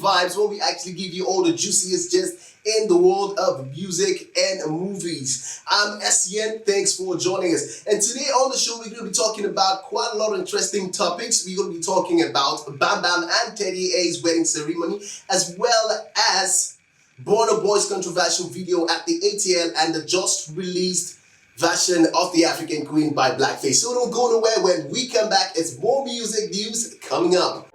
vibes where we actually give you all the juiciest gist in the world of music and movies. I'm SCN, thanks for joining us. And today on the show, we're going to be talking about quite a lot of interesting topics. We're going to be talking about Bam Bam and Teddy A's wedding ceremony, as well as Burna Boy's controversial video at the ATL and the just released version of the African Queen by Blackface. So don't go nowhere. When we come back, it's more music news coming up.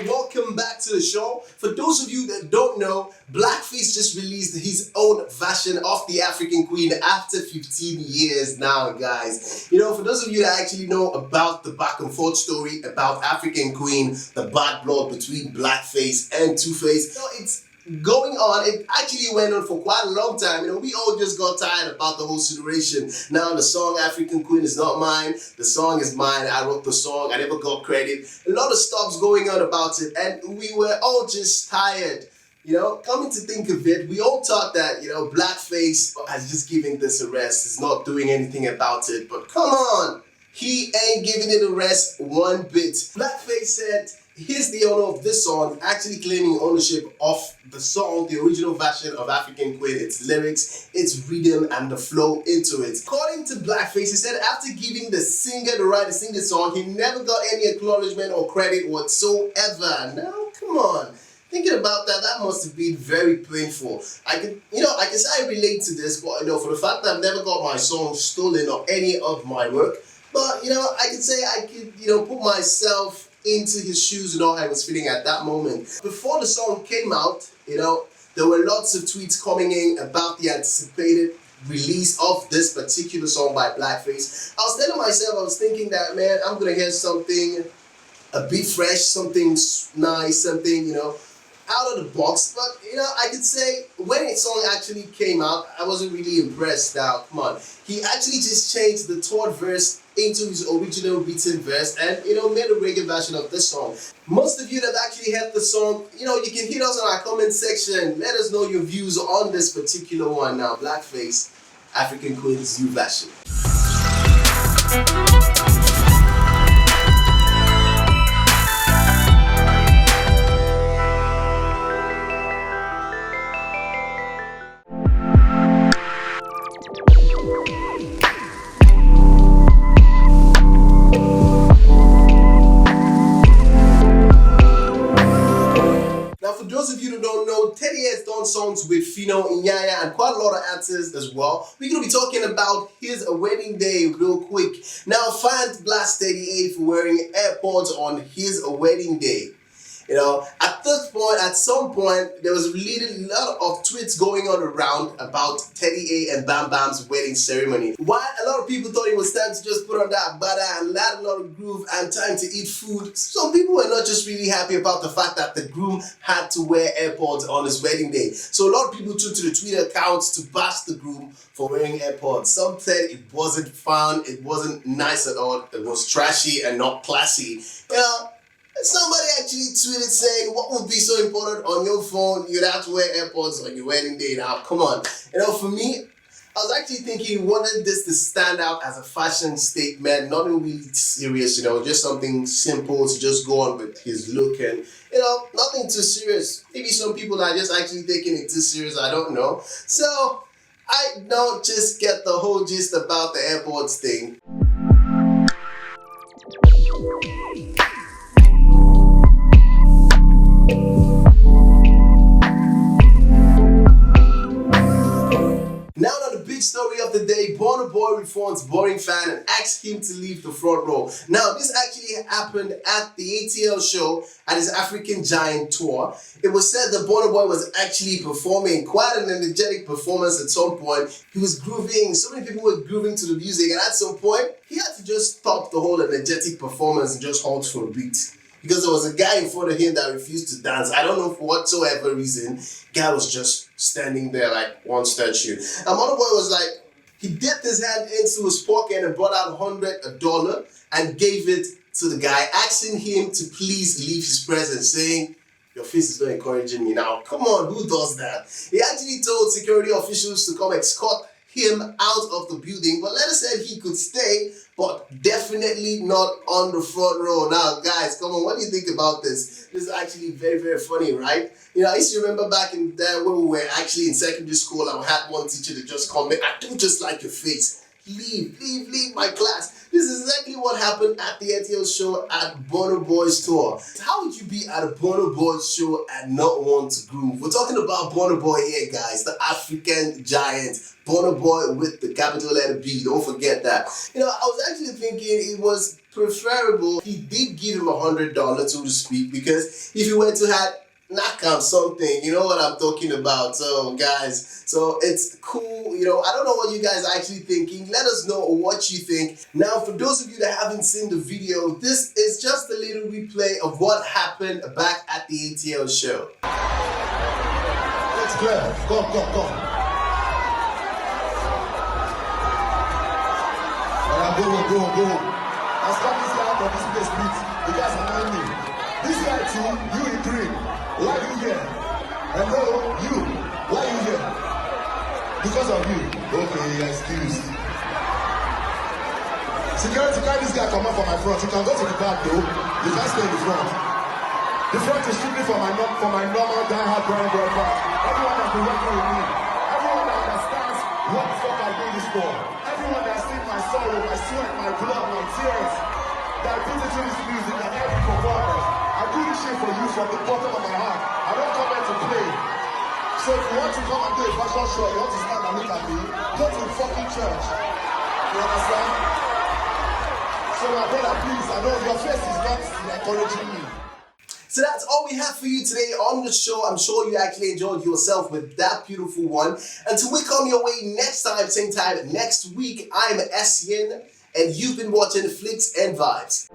Welcome back to the show. For those of you that don't know, Blackface just released his own version of the African Queen after 15 years now, guys. You know, for those of you that actually know about the back and forth story about African Queen, the bad blood between Blackface and Two-Face, you know, it's going on. It actually went on for quite a long time. You know, we all just got tired about the whole situation. Now the song African Queen is not mine. The song is mine. I wrote the song. I never got credit. A lot of stuff's going on about it, and we were all just tired. You know, coming to think of it, we all thought that, you know, Blackface has just given this a rest. He's not doing anything about it. But come on, he ain't giving it a rest one bit. Blackface said he's the owner of this song, actually claiming ownership of the song, the original version of African Queen, its lyrics, its rhythm, and the flow into it. According to Blackface, he said after giving the singer the right to sing the song, he never got any acknowledgement or credit whatsoever. Now, come on. Thinking about that, that must have been very painful. I can say I relate to this, but you know, for the fact that I've never got my song stolen or any of my work, but you know, I can say I could, you know, put myself into his shoes and all I was feeling at that moment. Before the song came out, you know, there were lots of tweets coming in about the anticipated release of this particular song by Blackface. I was telling myself, I was thinking that, man, I'm gonna hear something a bit fresh, something nice, something, you know, out of the box. But you know, I could say when the song actually came out, I wasn't really impressed. Now, come on, he actually just changed the third verse into his original written verse and, you know, made a reggae version of this song. Most of you that actually heard the song, you know, you can hit us on our comment section. Let us know your views on this particular one. Now, Blackface, African Queen's new version. Those of you who don't know, Teddy has done songs with Fino, Inyanya, and quite a lot of artists as well. We're going to be talking about his wedding day real quick. Now, fans blast Teddy A for wearing AirPods on his wedding day. You know, at some point, there was really a lot of tweets going on around about Teddy A and Bam Bam's wedding ceremony. While a lot of people thought it was time to just put on that butter and add a lot of groove and time to eat food, some people were not just really happy about the fact that the groom had to wear AirPods on his wedding day. So a lot of people took to the Twitter accounts to bash the groom for wearing AirPods. Some said it wasn't fun, it wasn't nice at all, it was trashy and not classy. You know, somebody actually tweeted saying, what would be so important on your phone? You'd have to wear AirPods on your wedding day. Now, come on. You know, for me, I was actually thinking he wanted this to stand out as a fashion statement, nothing really serious, you know, just something simple to just go on with his look and, you know, nothing too serious. Maybe some people are just actually taking it too serious, I don't know. So, I don't just get the whole gist about the AirPods thing. Story of the day, Burna Boy reforms boring fan and asks him to leave the front row. Now, this actually happened at the ATL show at his African Giant tour. It was said that Burna Boy was actually performing quite an energetic performance at some point. He was grooving, so many people were grooving to the music, and at some point, he had to just stop the whole energetic performance and just halt for a beat. Because there was a guy in front of him that refused to dance. I don't know for whatsoever reason. Guy was just standing there like one statue. And Burna Boy was like, he dipped his hand into his pocket and brought out $100 and gave it to the guy, asking him to please leave his presence, saying, Your face is not encouraging me now. Come on, who does that? He actually told security officials to come escort him out of the building, but Leonard said he could stay, but definitely not on the front row. Now, guys, come on, what do you think about this? This is actually very, very funny, right? You know, I used to remember back in there when we were actually in secondary school, I had one teacher that just comment, I don't just like your face. Leave my class. This is exactly what happened at the ATL show at Burna Boy's tour. How would you be at a Burna Boy show and not want to groove? We're talking about Burna Boy here, guys, the African giant. Burna Boy with the capital letter B, don't forget that. You know, I was actually thinking it was preferable he did give him $100, so to speak, because if he were to have knock out something, you know what I'm talking about. So guys, so it's cool. You know, I don't know what you guys are actually thinking. Let us know what you think. Now, for those of you that haven't seen the video, this is just a little replay of what happened back at the ATL show. It's clear. Go. Alright, go. I'll stop this guy out of this place, please. You guys are annoying me. This guy too, you in green. Why are you here? Hello, you. Why are you here? Because of you. Okay, excuse. Security, carry this guy come up from my front. You can go to the back though. You can't stay in the front. The front is strictly for my normal die-hard Burna Boy part. Everyone has been working with me. Everyone that understands what the fuck I do this for. Everyone that's seen my sorrow, my sweat, my blood, my tears, that I put into this music and every performance. I do this shit for you from the bottom of my heart. I don't come here to play. So if you want to come and do a fashion show, you want to stand and look at me, go to the fucking church. You understand? So my brother, please, I know your face is not encouraging me. So that's all we have for you today on the show. I'm sure you actually enjoyed yourself with that beautiful one. Until we come your way next time, same time next week, I'm Essien, and you've been watching Flicks and Vibes.